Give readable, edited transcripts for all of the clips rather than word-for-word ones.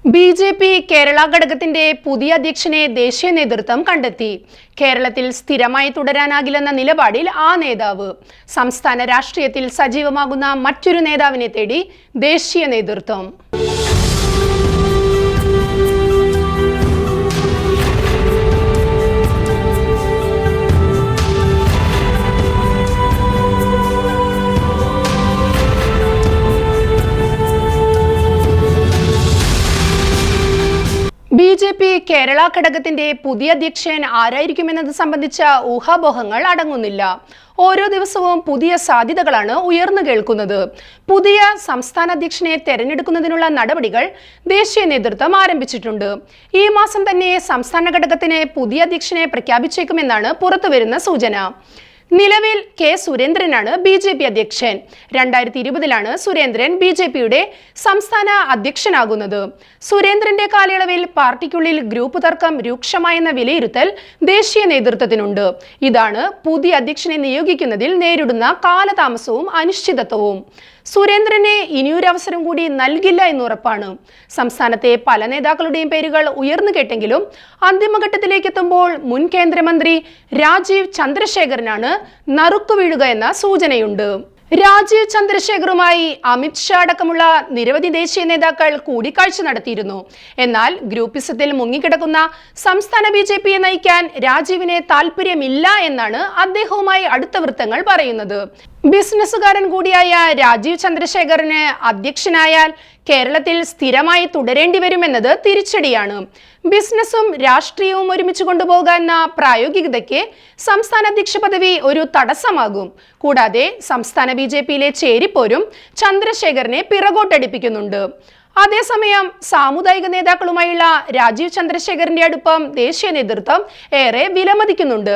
BJP. Kerala ഘടകത്തിന്റെ പുതിയ അധ്യക്ഷനെ ദേശീയ നേതൃത്വം കണ്ടെത്തി. കേരളത്തിൽ സ്ഥിരമായി തുടരാനാകില്ലെന്ന നിലപാടിൽ ആ നേതാവ്. സംസ്ഥാന രാഷ്ട്രീയത്തിൽ സജീവമാകുന്ന മറ്റൊരു നേതാവിനെ തേടി ദേശീയ നേതൃത്വം. ബി.ജെ.പി. കേരള ഘടകത്തിന്റെ പുതിയ അധ്യക്ഷൻ ആരായിരിക്കുമെന്നത് സംബന്ധിച്ച ഊഹാപോഹങ്ങൾ അടങ്ങുന്നില്ല. ഓരോ ദിവസവും പുതിയ സാധ്യതകളാണ് ഉയർന്നു കേൾക്കുന്നത്. പുതിയ സംസ്ഥാന അധ്യക്ഷനെ തെരഞ്ഞെടുക്കുന്നതിനുള്ള നടപടികൾ ദേശീയ നേതൃത്വം ആരംഭിച്ചിട്ടുണ്ട്. ഈ മാസം തന്നെ സംസ്ഥാന ഘടകത്തിന് പുതിയ അധ്യക്ഷനെ പ്രഖ്യാപിച്ചേക്കുമെന്നാണ് പുറത്തുവരുന്ന സൂചന. നിലവിൽ കെ സുരേന്ദ്രനാണ് ബി.ജെ.പി. അധ്യക്ഷൻ. 2020 സുരേന്ദ്രൻ ബി.ജെ.പിയുടെ സംസ്ഥാന അധ്യക്ഷനാകുന്നത്. സുരേന്ദ്രന്റെ കാലയളവിൽ പാർട്ടിക്കുള്ളിൽ ഗ്രൂപ്പ് തർക്കം രൂക്ഷമായെന്ന വിലയിരുത്തൽ ദേശീയ നേതൃത്വത്തിനുണ്ട്. ഇതാണ് പുതിയ അധ്യക്ഷനെ നിയോഗിക്കുന്നതിൽ നേരിടുന്ന കാലതാമസവും അനിശ്ചിതത്വവും. സുരേന്ദ്രനെ ഇനിയൊരു അവസരം കൂടി നൽകില്ല എന്നുറപ്പാണ്. സംസ്ഥാനത്തെ പല നേതാക്കളുടെയും പേരുകൾ ഉയർന്നു കേട്ടെങ്കിലും അന്തിമഘട്ടത്തിലേക്ക് എത്തുമ്പോൾ മുൻ കേന്ദ്രമന്ത്രി രാജീവ് ചന്ദ്രശേഖരനാണ് നറുക്കു വീഴുക എന്ന സൂചനയുണ്ട്. രാജീവ് ചന്ദ്രശേഖറുമായി അമിത് ഷാ അടക്കമുള്ള നിരവധി ദേശീയ നേതാക്കൾ കൂടിക്കാഴ്ച നടത്തിയിരുന്നു. എന്നാൽ ഗ്രൂപ്പിസത്തിൽ മുങ്ങിക്കിടക്കുന്ന സംസ്ഥാന ബി.ജെ.പിയെ നയിക്കാൻ രാജീവിന് താല്പര്യമില്ല എന്നാണ് അദ്ദേഹവുമായി അടുത്ത വൃത്തങ്ങൾ പറയുന്നത്. ബിസിനസ്സുകാരൻ കൂടിയായ രാജീവ് ചന്ദ്രശേഖറിന് അധ്യക്ഷനായാൽ കേരളത്തിൽ സ്ഥിരമായി തുടരേണ്ടി വരുമെന്നത് തിരിച്ചടിയാണ്. ബിസിനസ്സും രാഷ്ട്രീയവും ഒരുമിച്ച് കൊണ്ടുപോകാന്ന പ്രായോഗികതയ്ക്ക് സംസ്ഥാന അധ്യക്ഷ പദവി ഒരു തടസ്സമാകും. കൂടാതെ സംസ്ഥാന ബി.ജെ.പിയിലെ ചേരിപ്പോരും ചന്ദ്രശേഖറിനെ പിറകോട്ടടിപ്പിക്കുന്നുണ്ട്. അതേസമയം സാമുദായിക നേതാക്കളുമായുള്ള രാജീവ് ചന്ദ്രശേഖറിന്റെ അടുപ്പം ദേശീയ നേതൃത്വം ഏറെ വിലമതിക്കുന്നുണ്ട്.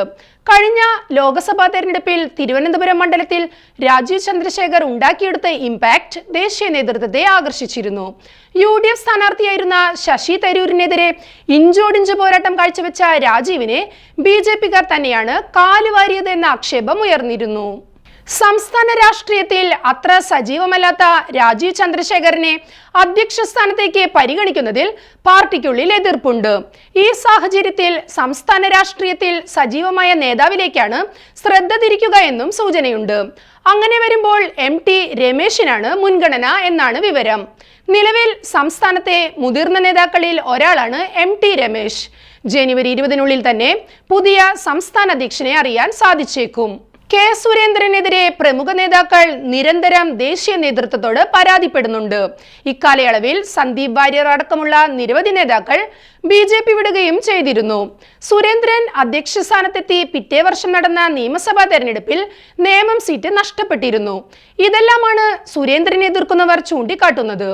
കഴിഞ്ഞ ലോക്സഭാ തെരഞ്ഞെടുപ്പിൽ തിരുവനന്തപുരം മണ്ഡലത്തിൽ രാജീവ് ചന്ദ്രശേഖർ ഉണ്ടാക്കിയെടുത്ത ഇമ്പാക്ട് ദേശീയ നേതൃത്വത്തെ ആകർഷിച്ചിരുന്നു. UDF സ്ഥാനാർത്ഥിയായിരുന്ന ശശി തരൂരിനെതിരെ ഇഞ്ചോടിഞ്ച് പോരാട്ടം കാഴ്ചവെച്ച രാജീവിനെ ബി.ജെ.പിക്കാർ തന്നെയാണ് കാലുവാരിയത് എന്ന ആക്ഷേപം ഉയർന്നിരുന്നു. സംസ്ഥാന രാഷ്ട്രീയത്തിൽ അത്ര സജീവമല്ലാത്ത രാജീവ് ചന്ദ്രശേഖരനെ അധ്യക്ഷ സ്ഥാനത്തേക്ക് പരിഗണിക്കുന്നതിൽ പാർട്ടിക്കുള്ളിൽ എതിർപ്പുണ്ട്. ഈ സാഹചര്യത്തിൽ സംസ്ഥാന രാഷ്ട്രീയത്തിൽ സജീവമായ നേതാവിലേക്കാണ് ശ്രദ്ധ തിരിക്കുക എന്നും സൂചനയുണ്ട്. അങ്ങനെ വരുമ്പോൾ MT രമേശിനാണ് മുൻഗണന എന്നാണ് വിവരം. നിലവിൽ സംസ്ഥാനത്തെ മുതിർന്ന നേതാക്കളിൽ ഒരാളാണ് MT രമേശ്. ജനുവരി 20 തന്നെ പുതിയ സംസ്ഥാന അധ്യക്ഷനെ അറിയാൻ സാധിച്ചേക്കും. കെ സുരേന്ദ്രനെതിരെ പ്രമുഖ നേതാക്കൾ നിരന്തരം ദേശീയ നേതൃത്വത്തോട് പരാതിപ്പെടുന്നുണ്ട്. ഇക്കാലയളവിൽ സന്ദീപ് വാര്യർ അടക്കമുള്ള നിരവധി നേതാക്കൾ ബി.ജെ.പി. വിടുകയും ചെയ്തിരുന്നു. സുരേന്ദ്രൻ അധ്യക്ഷ സ്ഥാനത്തെത്തി പിറ്റേ വർഷം നടന്ന നിയമസഭാ തെരഞ്ഞെടുപ്പിൽ നേമം സീറ്റ് നഷ്ടപ്പെട്ടിരുന്നു. ഇതെല്ലാമാണ് സുരേന്ദ്രനെ എതിർക്കുന്നവർ ചൂണ്ടിക്കാട്ടുന്നത്.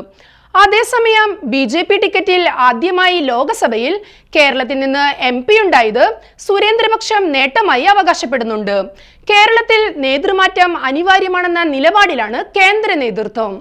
അതേസമയം ബി.ജെ.പി. ടിക്കറ്റിൽ ആദ്യമായി ലോക്സഭയിൽ കേരളത്തിൽ നിന്ന് MP ഉണ്ടായത് സുരേന്ദ്രപക്ഷം നേട്ടമായി അവകാശപ്പെടുന്നുണ്ട്. കേരളത്തിൽ നേതൃമാറ്റം അനിവാര്യമാണെന്ന നിലപാടിലാണ് കേന്ദ്ര നേതൃത്വം.